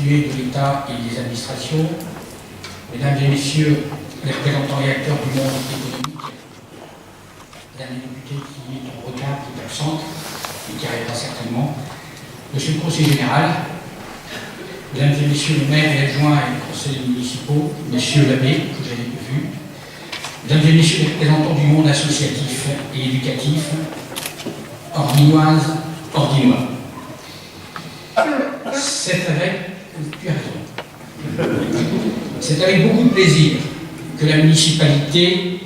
constituée de l'État et des administrations, mesdames et messieurs les représentants et acteurs du monde économique, mesdames les députés qui nous regardent, qui est absente et qui arrivera certainement, monsieur le conseiller général, mesdames et messieurs les maires et adjoints et les conseillers municipaux, messieurs l'abbé, que j'avais vu, mesdames et messieurs les représentants du monde associatif et éducatif, ordinoises, ordinois. C'est avec, tu as raison, c'est avec beaucoup de plaisir que la municipalité,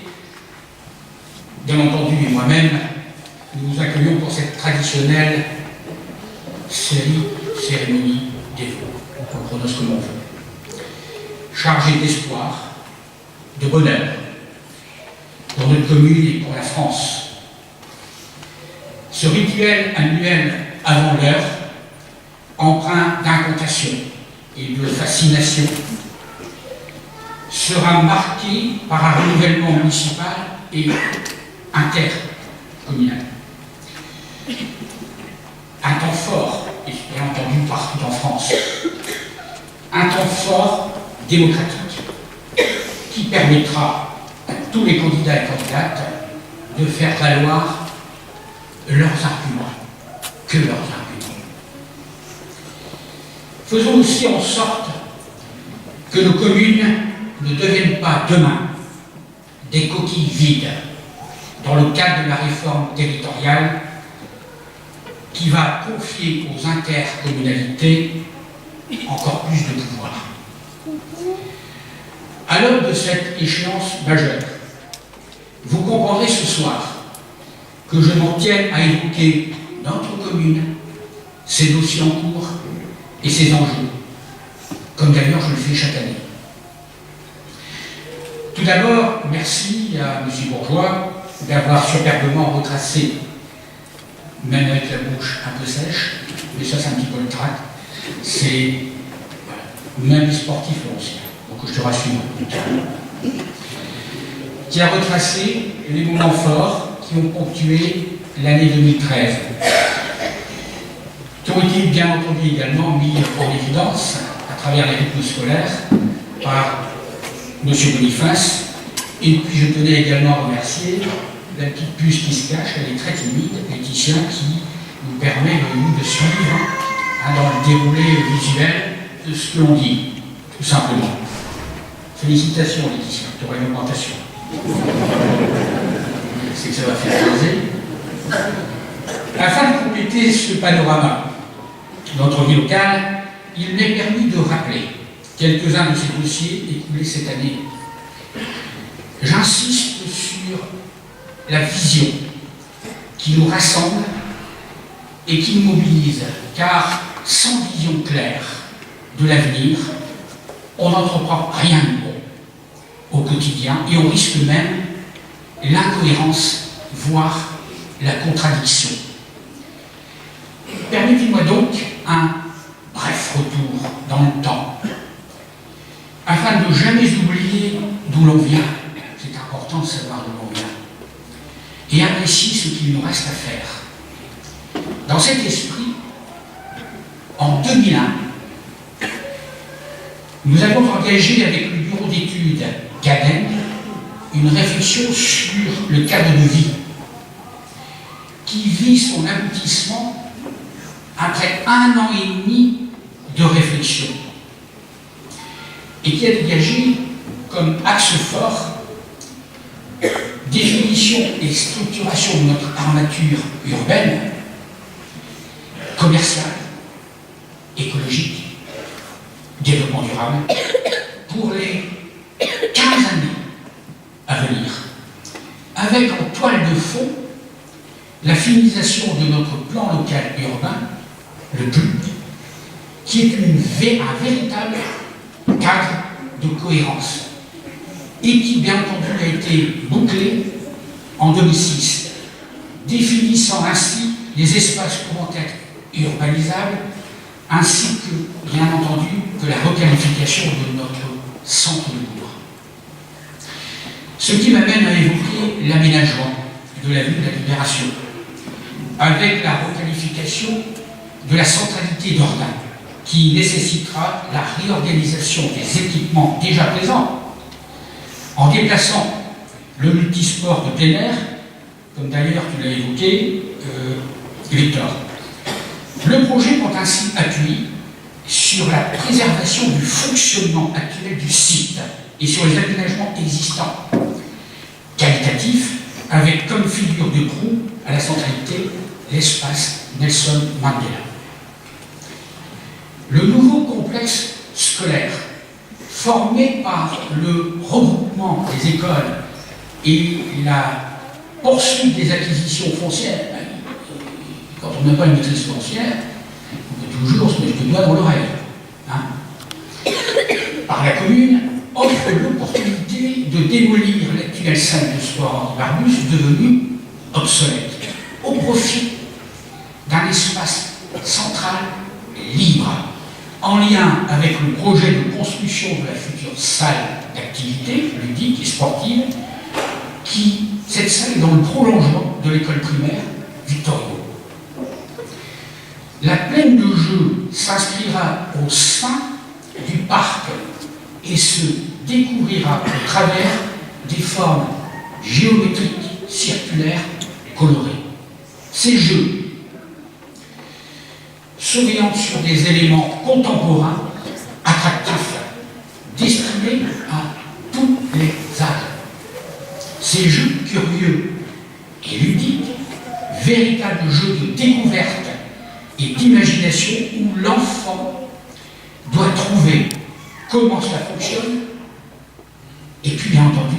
bien entendu et moi-même, nous vous accueillons pour cette traditionnelle cérémonie des vœux, on prononce comme on veut, chargée d'espoir, de bonheur, pour notre commune et pour la France. Ce rituel annuel avant l'heure, empreint d'incantation et de fascination, sera marqué par un renouvellement municipal et intercommunal. Un temps fort, et bien entendu partout en France, un temps fort démocratique qui permettra à tous les candidats et candidates de faire valoir leurs arguments, que leurs arguments. Faisons aussi en sorte que nos communes ne deviennent pas demain des coquilles vides dans le cadre de la réforme territoriale qui va confier aux intercommunalités encore plus de pouvoir. À l'aube de cette échéance majeure, vous comprendrez ce soir que je m'en tienne à évoquer notre commune, ses dossiers en cours et ses enjeux, comme d'ailleurs je le fais chaque année. Tout d'abord, merci à M. Bourgeois d'avoir superbement retracé, même avec la bouche un peu sèche, mais ça c'est un petit peu le trac, c'est même les sportifs l'ancien, donc je te rassure, qui a retracé les moments forts qui ont ponctué l'année 2013, qui ont été bien entendu également mis en évidence à travers les rythmes scolaires par M. Boniface. Et puis je tenais également à remercier la petite puce qui se cache, elle est très timide, Laetitia, qui nous permet de suivre dans le déroulé visuel de ce que l'on dit, tout simplement. Félicitations Laetitia, tu auras une augmentation. C'est que ça va faire plaisir. Afin de compléter ce panorama de notre vie locale, il m'est permis de rappeler quelques-uns de ces dossiers écoulés cette année. J'insiste sur la vision qui nous rassemble et qui nous mobilise, car sans vision claire de l'avenir, on n'entreprend rien de bon au quotidien et on risque même l'incohérence, voire la contradiction. Permettez-moi donc un bref retour dans le temps, afin de ne jamais oublier d'où l'on vient. C'est important de savoir d'où l'on vient, et apprécier ce qu'il nous reste à faire. Dans cet esprit, en 2001, nous avons engagé avec le bureau d'études CADEM une réflexion sur le cadre de vie qui vit son aboutissement après 1 an et demi de réflexion et qui a dégagé comme axe fort définition et structuration de notre armature urbaine, commerciale, écologique, développement durable, pour les 15 années à venir, avec en toile de fond la finalisation de notre plan local urbain, le PLUP, qui est un véritable cadre de cohérence et qui, bien entendu, a été bouclé en 2006, définissant ainsi les espaces pouvant être urbanisables, ainsi que, bien entendu, que la requalification de notre centre de bourg. Ce qui m'amène à évoquer l'aménagement de la ville de la Libération, avec la requalification de la centralité d'Ornain, qui nécessitera la réorganisation des équipements déjà présents, en déplaçant le multisport de plein air, comme d'ailleurs tu l'as évoqué, Victor. Le projet prend ainsi appui sur la préservation du fonctionnement actuel du site et sur les aménagements existants, qualitatifs, avec comme figure de proue à la centralité l'espace Nelson Mandela. Le nouveau complexe scolaire, formé par le regroupement des écoles et la poursuite des acquisitions foncières, quand on n'a pas une maîtrise foncière, on peut toujours se mettre le doigt dans l'oreille. Hein. Par la commune, offre l'opportunité de démolir l'actuelle salle de sport Barbus, devenue obsolète, au profit d'un espace central libre, en lien avec le projet de construction de la future salle d'activité ludique et sportive, cette salle est dans le prolongement de l'école primaire Victor Hugo. La plaine de jeu s'inscrira au sein du parc et se découvrira au travers des formes géométriques circulaires colorées. Ces jeux s'orientent sur des éléments contemporains, attractifs, destinés à tous les âges. Ces jeux curieux et ludiques, véritables jeux de découverte et d'imagination où l'enfant doit trouver comment cela fonctionne et puis bien entendu